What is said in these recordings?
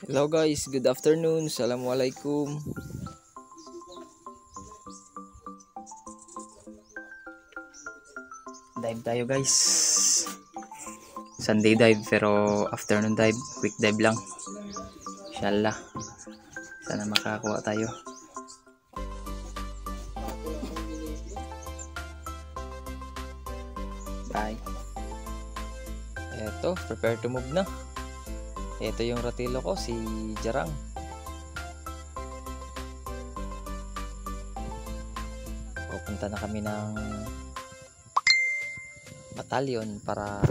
Hello guys, good afternoon. Assalamualaikum. Dive tayo guys. Sunday dive pero afternoon dive, quick dive lang. Inshallah. Sana makakuha tayo. Bye. Eto, prepare to move na. Ito yung ratilo ko, si Jarang. Pupunta na kami ng batalyon para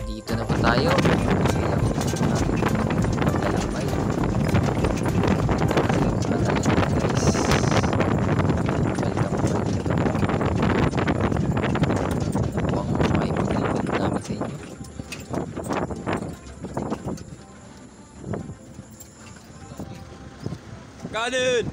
dito na po tayo. Lalakbay. Kanin!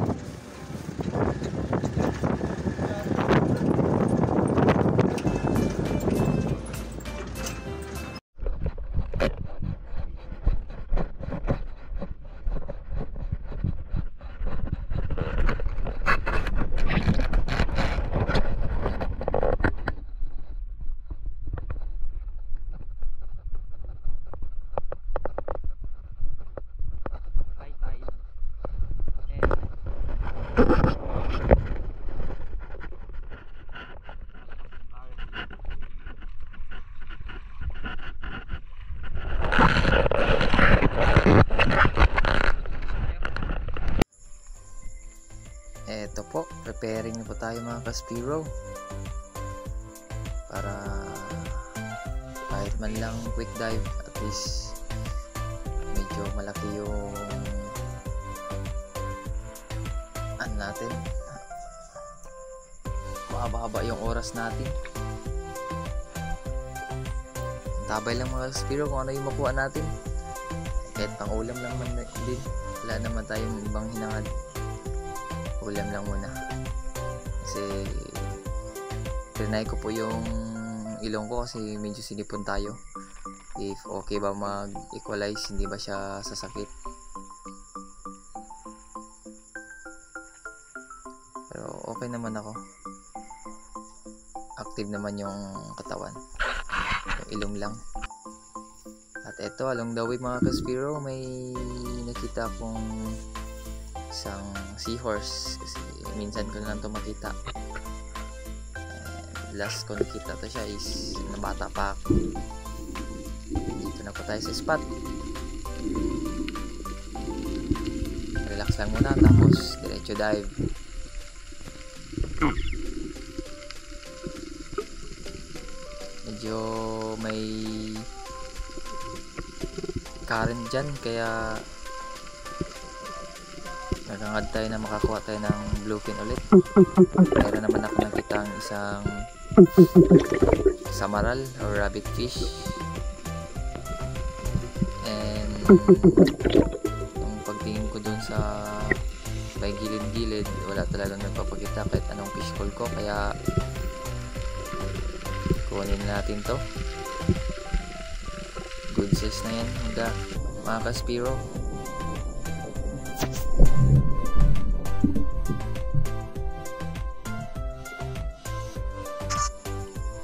Eto po, preparing na po tayo mga Kaspiro para kahit man lang quick dive, at least medyo malaki yung natin, mahaba-haba yung oras natin. Tabay lang mga Kaspiro kung ano yung makuha natin, kahit pang ulam lang man din, wala naman tayong ibang hinangad. Ulam lang muna kasi trinay ko po yung ilong ko kasi medyo sinipon tayo, if okay ba mag equalize, hindi ba siya sasakit. Pero okay naman ako, active naman yung katawan, yung ilong lang. At eto, along the way mga Kaspiro, may nakita akong isang seahorse kasi minsan ko na lang ito makita. Last ko nakita to siya is nabata pa ako. Dito na po tayo sa spot, relax lang muna tapos diretso dive. Medyo may current dyan kaya nagangad tayo na makakuha tayo ng bluefin ulit. Meron naman ako nakita ang isang samaral or rabbit fish, and yung pagtingin ko dun sa may gilid-gilid, wala talagang nagpapakita kahit anong fish call ko, kaya kunin natin to. Good size na yan mga Kaspiro.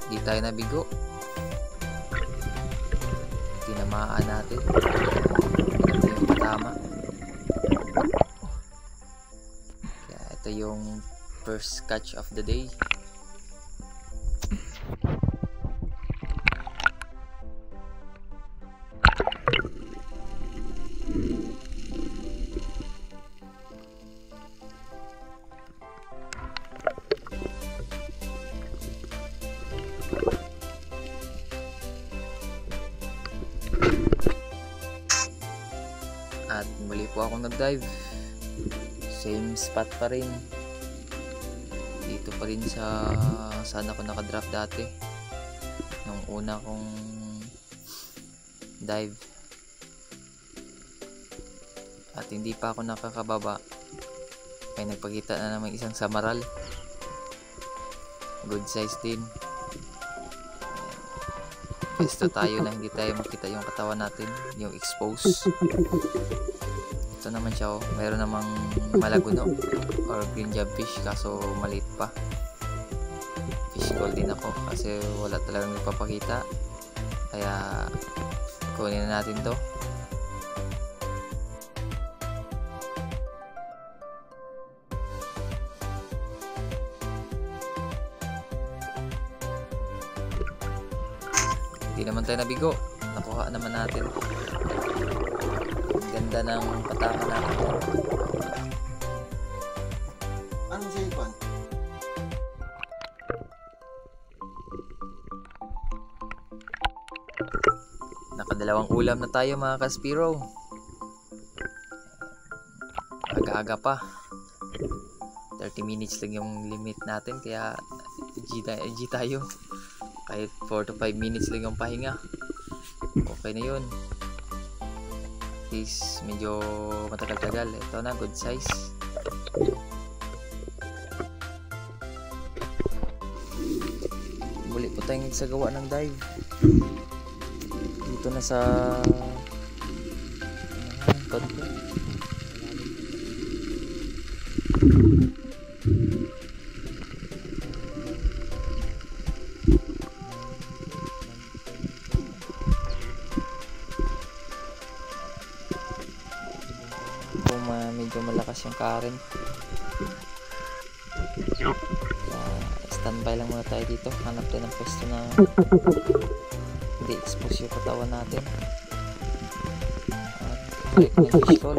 Di tayo nabigo, tinamaan natin, ito yung tama. Kaya ito yung first catch of the day. At muli po akong nag-dive. Same spot pa rin. Dito pa rin sa saan ako naka-drop dati. Nung una kong dive. At hindi pa ako nakakababa. May nagpakita na naman isang samaral. Good size din. Pwesto tayo na hindi tayo makita yung katawan natin, yung expose. Ito naman siya, oh. Mayroon namang malaguno or green jabfish, kaso maliit pa. Fish call din ako kasi wala talagang nagpapakita, kaya kunin na natin to. Hindi naman tayo nabigo, nakuha naman natin. Ganda ng pataka natin. Anong sipon? Nakadalawang ulam na tayo mga Kaspiro. Aga-aga pa. 30 minutes lang yung limit natin, kaya G tayo. Kahit 4 to 5 minutes lang yung pahinga, okay na yun. At least medyo matagal-tagal. Ito na, good size. Muli po tayong nagsagawa ng dive. Dito na sa kanto. Medyo malakas yung current, standby lang muna tayo dito. Hanap tayo ng pwesto na hindi expose yung katawan natin. At balik ng fish call.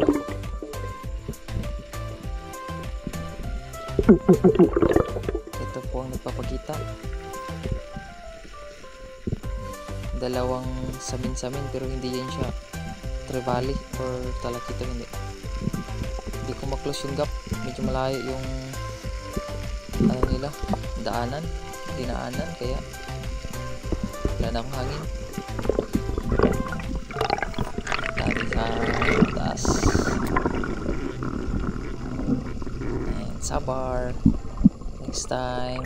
Ito po ang nagpapakita. Dalawang samin-samin, pero hindi yan siya trevally or talakito, hindi ko ma-close yung gap. Medyo malayo yung ano nila, dinaanan, kaya wala na akong hangin. Dami sa taas. And sabar, next time.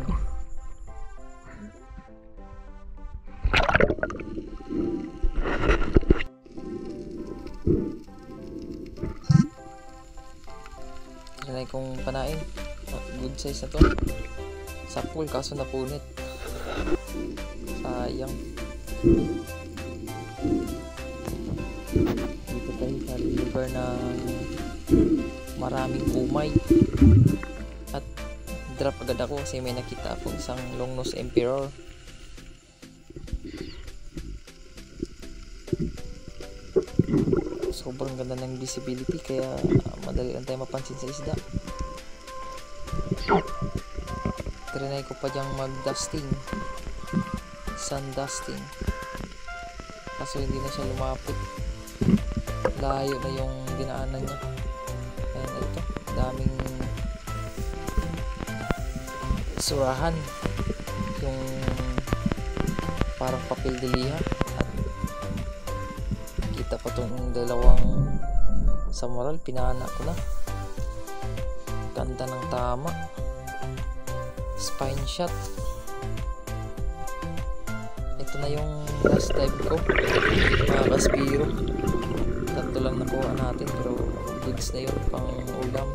Trinay kong panain. Good size na to. Sapul, kaso napunit. Sayang. Dito tayo sa lugar na maraming kumay. At drop agad ako kasi may nakita akong isang long nose emperor. Sobrang ganda ng visibility, kaya madali lang tayo mapansin sa isda. Trinay ko pa dyang mag-dusting, sun dusting, kaso hindi na siya lumapit. Layo na yung dinaanan niya. Ayan, ito, daming surahan, yung parang papel de liha. Kita ko itong dalawang samaral, pinana ko na. Ganda ng tama, spine shot. Ito na yung last dive ko mga Kaspiro. Tatlo lang nakuha natin, pero goods na yun pang ulam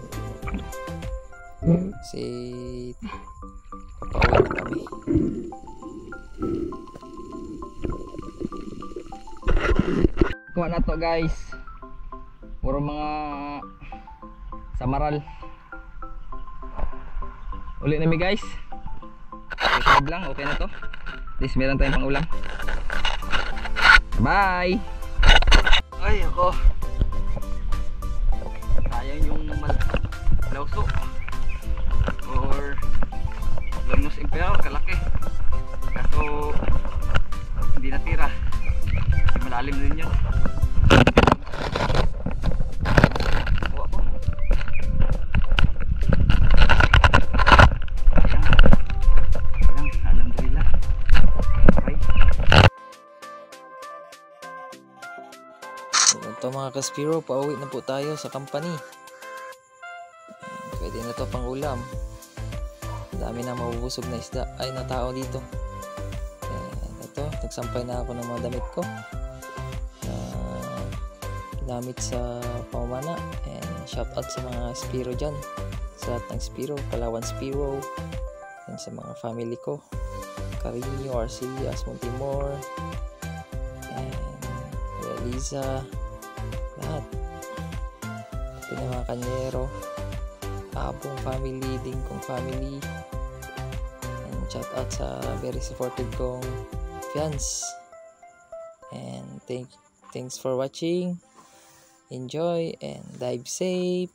kasi papauwi na kami. Kuha na to guys, puro mga samaral. Uli na mi guys, okay lang, okay na to. At least meron tayong pang ulam. Bye. Ay ako, sayang yung lauso or Longnose Emperor, kalaki, kaso hindi natira. Malalim din yun. Ito mga Kaspiro, pauwi na po tayo sa company. Pwede na to pang ulam. Ang dami na mabubusog na isda ay na tao dito. Ito, nagsampay na ako ng mga damit ko na ginamit sa pamamana. And shout out sa mga Spiro dyan, sa lahat ng Spiro, Palawan Spiro, and sa mga family ko, Carino, Arcelias, Montimor, and Liza, lahat. Ito na mga Kanyero, Abong family, Dingkong family, and shout out sa very supportive kong fans. And thanks for watching. Enjoy and dive safe.